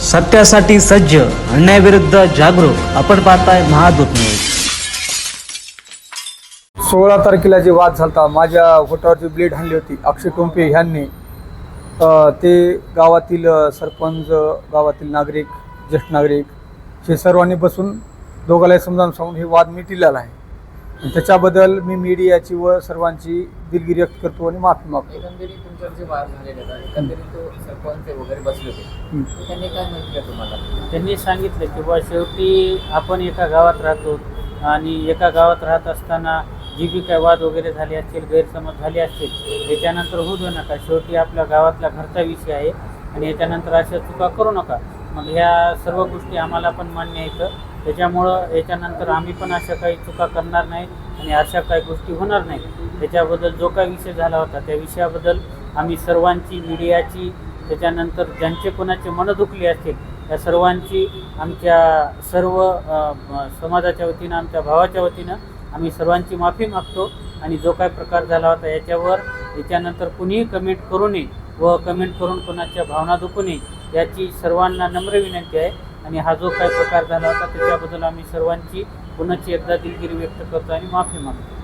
सत्यासाठी सज्ज, अन्यायाविरुद्ध जागरूक. आपण पाहताय महादूत न्यूज. 16 तारखेला जे वाद झालता, माझ्या होटावरची ब्लेड हाणली होती अक्षय टोंपे ह्यांनी, ते गावातील सरपंच, गावातील नागरिक, ज्येष्ठ नागरिक हे सर्वांनी बसून दोघांनाही समजावून सांगून हे वाद मिटलेला आहे. आणि त्याच्याबद्दल मी मीडियाची व सर्वांची दिलगिरी व्यक्त करतो आणि माफी मागतो. एकंदरीत तुमच्यावर जे वाद झालेले होता, एकंदरीत तो सरपंच वगैरे बसले होते, त्यांनी काय म्हटलं तुम्हाला? त्यांनी सांगितलं की बा शेवटी आपण एका गावात राहतो आणि एका गावात राहत असताना जी बी काय वाद वगैरे झाले असतील, गैरसमज झाले असतील, याच्यानंतर होऊ देऊ नका. शेवटी आपल्या गावातला घरचा विषय आहे आणि याच्यानंतर अशा चुका करू नका. मग ह्या सर्व गोष्टी आम्हाला पण मान्य आहेत. त्याच्यामुळं याच्यानंतर आम्ही पण अशा काही चुका करणार नाही आणि अशा काही गोष्टी होणार नाही. त्याच्याबद्दल जो काही विषय झाला होता त्या विषयाबद्दल आम्ही सर्वांची, मीडियाची, त्याच्यानंतर ज्यांचे कोणाचे मनं दुखली असतील त्या सर्वांची, आमच्या सर्व समाजाच्या वतीनं, आमच्या भावाच्या वतीनं आम्ही सर्वांची माफी मागतो. आणि जो काय प्रकार झाला होता याच्यानंतर कुणीही कमेंट करू नये व कमेंट करून कोणाच्या भावना दुखू नये याची सर्वांना नम्र विनंती आहे. आणि हा जो काही प्रकार झाला होता त्याच्याबद्दल आम्ही सर्वांची पुन्हा एकदा दिलगिरी व्यक्त करतो आणि माफी मागतो.